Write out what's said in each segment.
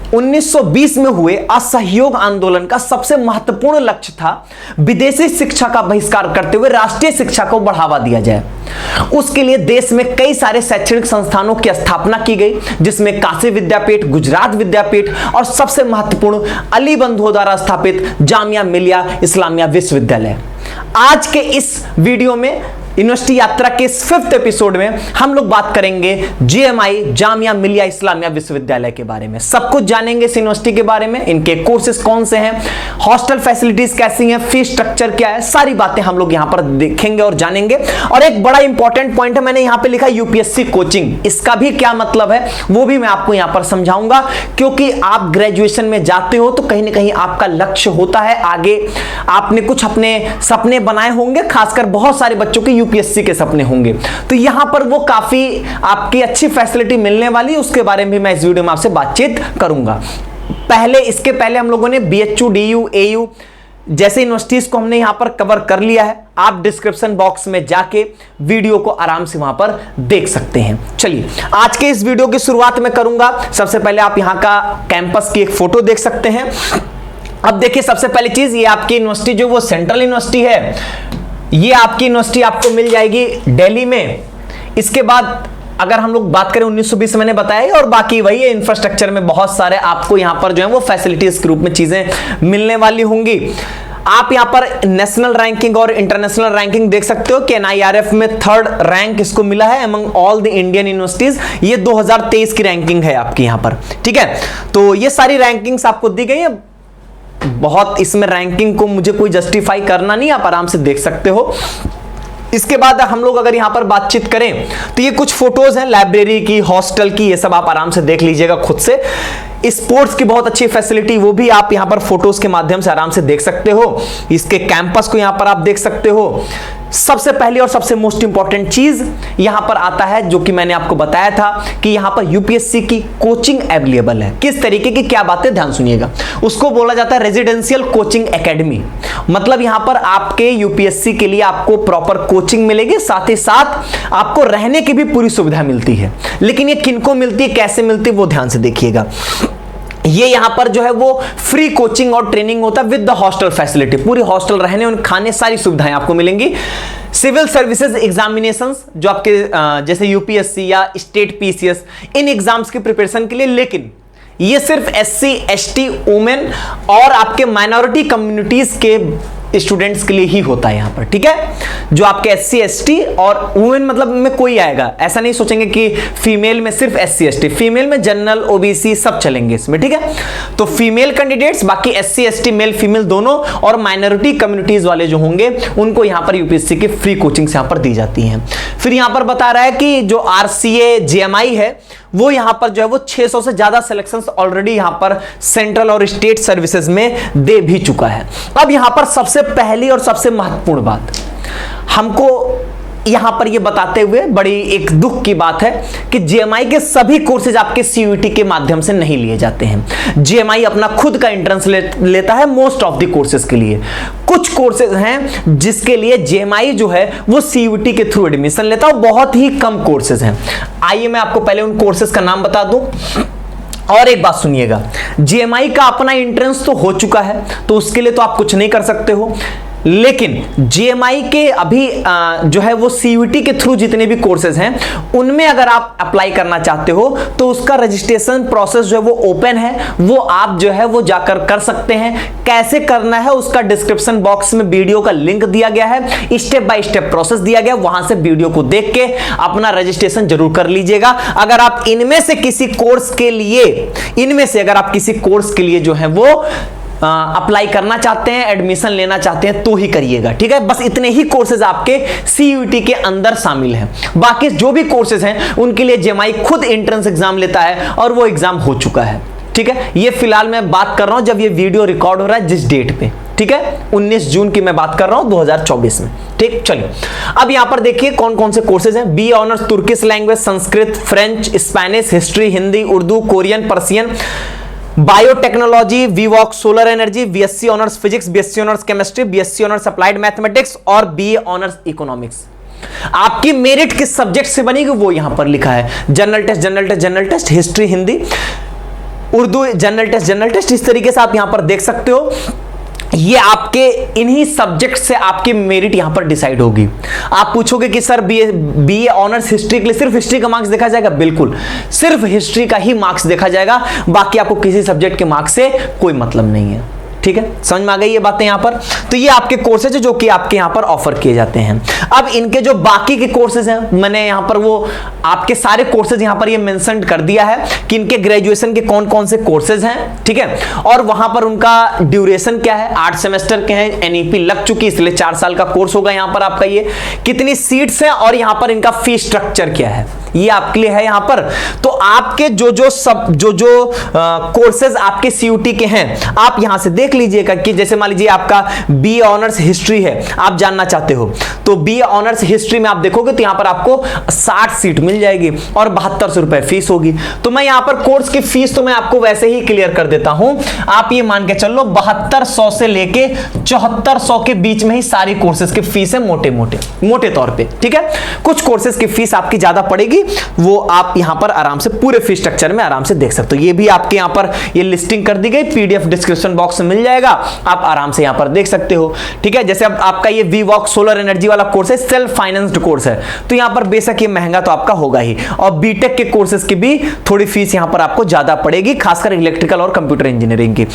1920 में हुए असहयोग आंदोलन का सबसे महत्वपूर्ण लक्ष्य था विदेशी शिक्षा का बहिष्कार करते हुए राष्ट्रीय शिक्षा को बढ़ावा दिया जाए। उसके लिए देश में कई सारे शैक्षणिक संस्थानों की स्थापना की गई, जिसमें काशी विद्यापीठ, गुजरात विद्यापीठ और सबसे महत्वपूर्ण अली बंधुओं द्वारा स्थापित जामिया मिलिया इस्लामिया विश्वविद्यालय। आज के इस वीडियो में यूनिवर्सिटी यात्रा के इस 5th एपिसोड में हम लोग बात करेंगे जेएमआई जामिया मिलिया इस्लामिया विश्वविद्यालय के बारे में। सब कुछ जानेंगे इस यूनिवर्सिटी के बारे में, इनके कोर्सेज कौन से हैं, हॉस्टल फैसिलिटीज कैसी हैं, फीस स्ट्रक्चर क्या है, सारी बातें हम लोग यहां पर देखेंगे और जानेंगे। और एक बड़ा इंपॉर्टेंट पॉइंट है, मैंने यहां पे लिखा यूपीएससी कोचिंग, इसका भी क्या मतलब है वो भी मैं आपको यहां पर समझाऊंगा, क्योंकि आप ग्रेजुएशन में जाते हो तो कहीं ना कहीं आपका लक्ष्य होता है आगे, आपने कुछ अपने सपने बनाए होंगे, खासकर बहुत सारे बच्चों के यूपीएससी के सपने होंगे, तो यहां पर वो काफी आपकी अच्छी फैसिलिटी मिलने वाली है, उसके बारे में मैं इस वीडियो में आपसे बातचीत करूंगा। इसके पहले हम लोगों ने बीएचयू, डीयू, एयू जैसे यूनिवर्सिटीज को हमने यहां पर कवर कर लिया है। आप डिस्क्रिप्शन बॉक्स में जाके वीडियो को आराम से वहां पर देख सकते हैं। चलिए आज के इस वीडियो की शुरुआत में करूंगा। सबसे पहले आप यहां का कैंपस की एक फोटो देख सकते हैं। अब देखिए, सबसे पहली चीज, ये आपकी यूनिवर्सिटी जो वो सेंट्रल यूनिवर्सिटी है, ये आपकी यूनिवर्सिटी आपको मिल जाएगी दिल्ली में। इसके बाद अगर हम लोग बात करें 1920 मैंने बताया, और बाकी वही है, इंफ्रास्ट्रक्चर में बहुत सारे आपको यहां पर जो है वो फैसिलिटीज के रूप में चीजें मिलने वाली होंगी। आप यहां पर नेशनल रैंकिंग और इंटरनेशनल रैंकिंग देख सकते हो कि एनआईआरएफ में 3rd रैंक इसको मिला है among all the Indian universities. ये 2023 की रैंकिंग है आपकी यहां पर, ठीक है। तो ये सारी रैंकिंग्स आपको दी गई है। बहुत इसमें रैंकिंग को मुझे कोई जस्टिफाई करना नहीं, आप आराम से देख सकते हो। इसके बाद हम लोग अगर यहां पर बातचीत करें तो ये कुछ फोटोज हैं लाइब्रेरी की, हॉस्टल की, ये सब आप आराम से देख लीजिएगा खुद से। स्पोर्ट्स की बहुत अच्छी फैसिलिटी, वो भी आप यहां पर फोटोज के माध्यम से आराम से देख सकते हो। इसके कैंपस को यहां पर आप देख सकते हो। सबसे पहली और सबसे मोस्ट इंपॉर्टेंट चीज यहां पर आता है, जो कि मैंने आपको बताया था कि यहां पर यूपीएससी की कोचिंग अवेलेबल है। किस तरीके की, क्या बातें, ध्यान सुनिएगा। उसको बोला जाता है रेजिडेंशियल कोचिंग एकेडमी। मतलब यहां पर आपके यूपीएससी के लिए आपको प्रॉपर कोचिंग मिलेगी, साथ ही साथ आपको रहने की भी पूरी सुविधा मिलती है। लेकिन ये किनको मिलती है, कैसे मिलती है, वो ध्यान से देखिएगा। ये यहां पर जो है वो फ्री कोचिंग और ट्रेनिंग होता है विद द हॉस्टल फैसिलिटी। पूरी हॉस्टल, रहने और खाने, सारी सुविधाएं आपको मिलेंगी। सिविल सर्विसेज एग्जामिनेशंस जो आपके जैसे यूपीएससी या स्टेट पीसीएस, इन एग्जाम्स की प्रिपरेशन के लिए, लेकिन ये सिर्फ एससी, एसटी, वुमेन और आपके माइनॉरिटी कम्युनिटीज के स्टूडेंट्स के लिए ही होता है यहां पर, ठीक है। जो आपके एससी, एसटी और वुमेन मतलब में कोई आएगा, ऐसा नहीं सोचेंगे कि फीमेल में सिर्फ एससी, एसटी, फीमेल में जनरल, ओबीसी सब चलेंगे इसमें, ठीक है। तो फीमेल कैंडिडेट्स, बाकी एससी, एसटी, मेल फीमेल दोनों, और माइनॉरिटी कम्युनिटीज वाले जो होंगे उनको यहां पर यूपीएससी की फ्री कोचिंग यहां पर दी जाती है। फिर यहां पर बता रहा है कि जो आरसीए जेएमआई है वो यहां पर जो है वो 600 से ज्यादा सिलेक्शंस ऑलरेडी यहां पर सेंट्रल और स्टेट सर्विसेज में दे भी चुका है। अब यहां पर सबसे पहली और सबसे महत्वपूर्ण बात हमको यहां पर ये बताते हुए बड़ी एक दुख की बात है कि जेएमआई के सभी कोर्सेज आपके सीयूईटी के माध्यम से नहीं लिए जाते हैं। जेएमआई अपना खुद का एंट्रेंस लेता है मोस्ट ऑफ द कोर्सेज के लिए। कुछ कोर्सेज हैं जिसके लिए जेएमआई जो है वो सीयूईटी के थ्रू एडमिशन लेता है, बहुत ही कम कोर्सेज हैं। आइए मैं आपको पहले उन कोर्सेज का नाम बता दूं। और एक बात सुनिएगा, जेएमआई का अपना एंट्रेंस तो हो चुका है, तो उसके लिए तो आप कुछ नहीं कर सकते हो, लेकिन जेएमआई के अभी जो है वो सीयूईटी के थ्रू जितने भी कोर्सेज हैं उनमें अगर आप अप्लाई करना चाहते हो तो उसका रजिस्ट्रेशन प्रोसेस जो है वो ओपन है, वो आप जो है वो जाकर कर सकते हैं। कैसे करना है उसका डिस्क्रिप्शन बॉक्स में वीडियो का लिंक दिया गया है, स्टेप बाय स्टेप प्रोसेस दिया गया, वहां से वीडियो को देख के अपना रजिस्ट्रेशन जरूर कर लीजिएगा। अगर आप इनमें से किसी कोर्स के लिए जो है वो अप्लाई करना चाहते हैं, एडमिशन लेना चाहते हैं तो ही करिएगा, ठीक है। बस इतने ही कोर्सेज आपके सीयूईटी के अंदर शामिल हैं। बाकी जो भी कोर्सेज हैं उनके लिए जेएमआई खुद एंट्रेंस एग्जाम लेता है और वो एग्जाम हो चुका है, ठीक है। ये फिलहाल मैं बात कर रहा हूं जब ये वीडियो रिकॉर्ड हो रहा है जिस डेट पे, ठीक है, 19 जून की मैं बात कर रहा हूं 2024 में, ठीक। चलिए अब यहां पर देखिए कौन कौन से कोर्सेज हैं। B honours Turkish language, Sanskrit, French, Spanish, history, Hindi, Urdu, Korean, Persian, biotechnology, B Voc, solar energy, BSc honours physics, BSc honours chemistry, BSc honours applied mathematics और बीए ऑनर्स इकोनॉमिक्स। आपकी मेरिट किस सब्जेक्ट से बनेगी वो यहां पर लिखा है। General test, general test, general test, history, Hindi, Urdu general test इस तरीके से आप यहां पर देख सकते हो। ये आपके इन्हीं सब्जेक्ट से आपकी मेरिट यहां पर डिसाइड होगी। आप पूछोगे कि सर बीए ऑनर्स हिस्ट्री के लिए सिर्फ हिस्ट्री का मार्क्स देखा जाएगा? बिल्कुल, सिर्फ हिस्ट्री का ही मार्क्स देखा जाएगा, बाकी आपको किसी सब्जेक्ट के मार्क्स से कोई मतलब नहीं है। ठीक है, समझ में आ गई ये बातें यहां पर। तो ये आपके कोर्सेज है जो कि आपके यहां पर ऑफर किए जाते हैं। अब इनके जो बाकी के कोर्सेज हैं, मैंने यहां पर वो आपके सारे कोर्सेज यहां पर ये मेंशन कर दिया है कि इनके ग्रेजुएशन के कौन कौन से कोर्सेज हैं। ठीक है, और वहां पर उनका ड्यूरेशन क्या है, 8 सेमेस्टर के हैं, एनईपी लग चुकी, इसलिए 4 साल का कोर्स होगा यहां पर आपका। ये कितनी सीट्स हैं और यहां पर इनका फी स्ट्रक्चर क्या है, ये आपके लिए है यहां पर। तो आपके जो कोर्सेज आपके सीयूटी के हैं, आप यहां से देख लीजिएगा कि जैसे मान लीजिए आपका बीए ऑनर्स हिस्ट्री है, आप जानना चाहते हो, तो बीए ऑनर्स हिस्ट्री में आप देखोगे तो यहां पर आपको 60 सीट मिल जाएगी और 7200 रुपए फीस होगी। तो मैं यहां पर कोर्स की फीस तो मैं आपको वैसे ही क्लियर कर देता हूं। आप ये मान के चलो 7200 से लेके 7400 के बीच में ही सारी कोर्सेज की फीस है, मोटे तौर पे। ठीक है, कुछ कोर्सेज की फीस आपकी ज्यादा पड़ेगी, वो आप यहां पर आराम से पूरे फीस स्ट्रक्चर में आराम से देख सकते हो। ये भी आपके यहां पर ये लिस्टिंग कर दी गई, पीडीएफ डिस्क्रिप्शन बॉक्स में मिल जाएगा, आप आराम से यहां पर देख सकते हो। ठीक है, जैसे अब आपका ये वीवॉक सोलर एनर्जी वाला कोर्स है, सेल्फ फाइनेंस्ड कोर्स है, तो यहां पर बेशक ये महंगा तो आपका होगा ही, और बीटेक के कोर्सेज की भी थोड़ी फीस यहां पर आपको ज्यादा पड़ेगी, खासकर इलेक्ट्रिकल और कंप्यूटर इंजीनियरिंग की।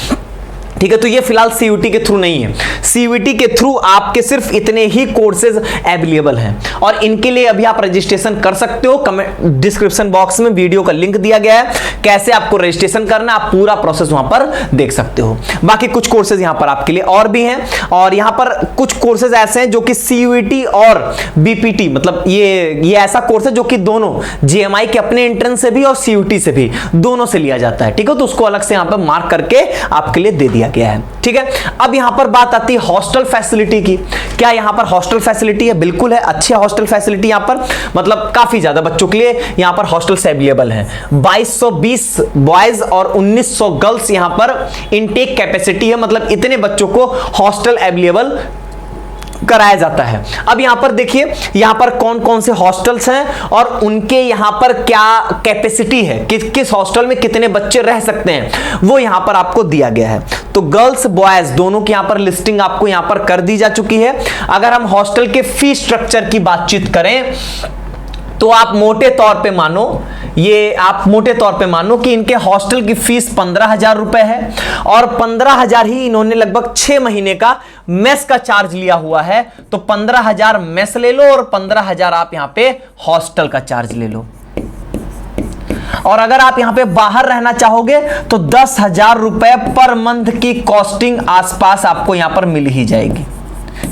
ठीक है, तो ये फिलहाल सीयूटी के थ्रू नहीं है, सीयूटी के थ्रू आपके सिर्फ इतने ही कोर्सेज अवेलेबल हैं और इनके लिए अभी आप रजिस्ट्रेशन कर सकते हो। कमेंट डिस्क्रिप्शन बॉक्स में वीडियो का लिंक दिया गया है, कैसे आपको रजिस्ट्रेशन करना, आप पूरा प्रोसेस वहां पर देख सकते हो। बाकी कुछ कोर्सेज यहां पर आपके लिए और भी हैं, और यहां पर कुछ कोर्सेज ऐसे हैं जो कि सीयूटी और बीपीटी, मतलब ये ऐसा कोर्स है जो कि दोनों जेएमआई के अपने एंट्रेंस से भी और सीयूटी से भी, दोनों से लिया जाता है। ठीक है, तो उसको अलग से यहां पर मार्क करके आपके लिए दे दिया गया है। ठीक है, अब यहां पर बात आती है हॉस्टल फैसिलिटी की। क्या यहां पर हॉस्टल फैसिलिटी है? बिल्कुल है, अच्छी हॉस्टल फैसिलिटी यहां पर, मतलब काफी ज्यादा बच्चों के लिए यहां पर हॉस्टल्स अवेलेबल हैं। 2220 बॉयज और 1900 गर्ल्स यहां पर इनटेक कैपेसिटी है, मतलब इतने बच्चों को हॉस्टल अवेलेबल कराया जाता है। अब यहां पर देखिए, यहां पर कौन कौन से हॉस्टल्स हैं और उनके यहां पर क्या कैपेसिटी है, किस हॉस्टल में कितने बच्चे रह सकते हैं, वो यहां पर आपको दिया गया है। तो गर्ल्स बॉयज दोनों की यहां पर लिस्टिंग आपको यहां पर कर दी जा चुकी है। अगर हम हॉस्टल के फी स्ट्रक्चर की बातचीत करें तो आप मोटे तौर पे मानो कि इनके हॉस्टल की फीस 15,000 रुपए है, और 15,000 ही इन्होंने लगभग 6 महीने का मेस का चार्ज लिया हुआ है। तो 15,000 मेस ले लो और 15,000 आप यहां पे हॉस्टल का चार्ज ले लो, और अगर आप यहां पे बाहर रहना चाहोगे तो 10,000 रुपए पर मंथ की कॉस्टिंग आसपास आपको यहां पर मिल ही जाएगी।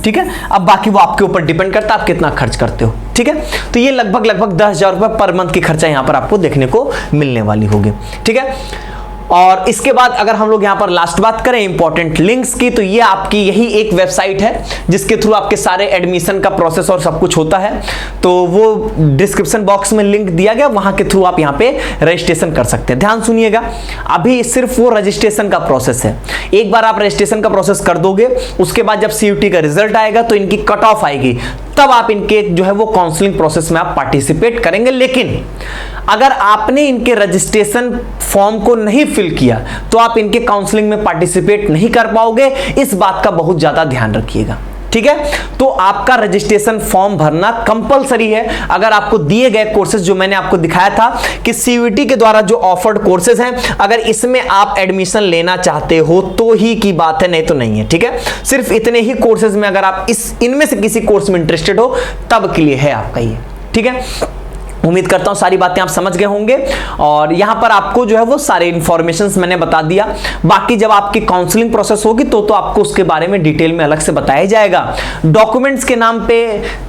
ठीक है, अब बाकी वो आपके ऊपर डिपेंड करता है आप कितना खर्च करते हो। ठीक है, तो ये लगभग 10,000 रुपए पर मंथ की खर्चा यहां पर आपको देखने को मिलने वाली होगी। ठीक है, और इसके बाद अगर हम लोग यहां पर लास्ट बात करें इंपॉर्टेंट लिंक्स की, तो ये आपकी यही एक वेबसाइट है जिसके थ्रू आपके सारे एडमिशन का प्रोसेस और सब कुछ होता है। तो वो डिस्क्रिप्शन बॉक्स में लिंक दिया गया, वहां के थ्रू आप यहां पे रजिस्ट्रेशन कर सकते हैं। ध्यान सुनिएगा, अभी सिर्फ वो रजिस्ट्रेशन का प्रोसेस है। एक बार आप रजिस्ट्रेशन का प्रोसेस कर दोगे, उसके बाद जब सीयूटी का रिजल्ट आएगा तो इनकी कट ऑफ आएगी, तब आप इनके जो है वो काउंसलिंग प्रोसेस में आप पार्टिसिपेट करेंगे। लेकिन अगर आपने इनके रजिस्ट्रेशन फॉर्म को नहीं फिल किया तो आप इनके काउंसलिंग में पार्टिसिपेट नहीं कर पाओगे, इस बात का बहुत ज्यादा ध्यान रखिएगा। ठीक है, तो आपका रजिस्ट्रेशन फॉर्म भरना कंपलसरी है। अगर आपको दिए गए कोर्सेज जो मैंने आपको दिखाया था कि सीयूटी के द्वारा जो ऑफर्ड कोर्सेज हैं, अगर इसमें आप एडमिशन लेना चाहते हो तो ही की बात है, नहीं तो नहीं है। ठीक है, सिर्फ इतने ही कोर्सेज में अगर आप इनमें से किसी कोर्स में इंटरेस्टेड हो तब के लिए है आपका ये। ठीक है, उम्मीद करता हूं सारी बातें आप समझ गए होंगे, और यहां पर आपको जो है वो सारे इंफॉर्मेशंस मैंने बता दिया। बाकी जब आपकी काउंसलिंग प्रोसेस होगी तो आपको उसके बारे में डिटेल में अलग से बताया जाएगा। डॉक्यूमेंट्स के नाम पे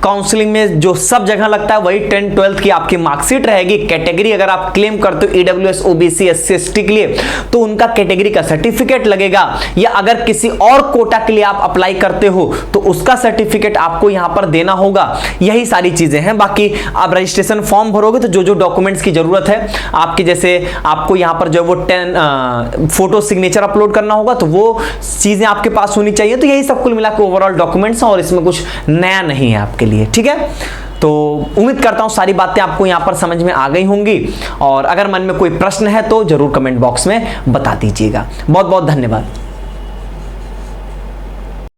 काउंसलिंग में जो सब जगह लगता है वही 10th 12th की आपकी मार्कशीट रहेगी। कैटेगरी अगर आप क्लेम करते हो ईडब्ल्यूएस ओबीसी एससी एसटी के लिए तो उनका कैटेगरी का सर्टिफिकेट लगेगा, या अगर किसी और कोटा के लिए आप अप्लाई करते हो तो उसका सर्टिफिकेट आपको यहां पर देना होगा। यही सारी चीजें हैं। बाकी आप रजिस्ट्रेशन फॉर्म भरोगे तो जो डॉक्यूमेंट्स की जरूरत है आपकी, जैसे आपको यहां पर जो वो 10 फोटो सिग्नेचर अपलोड करना होगा, तो वो चीजें आपके पास होनी चाहिए। तो यही सब कुल मिला के ओवरऑल डॉक्यूमेंट्स हैं, और इसमें कुछ नया नहीं है आपके लिए। ठीक है, तो उम्मीद करता हूं सारी बातें आपको यहां पर समझ में आ गई होंगी, और अगर मन में कोई प्रश्न है तो जरूर कमेंट बॉक्स में बता दीजिएगा। बहुत बहुत धन्यवाद।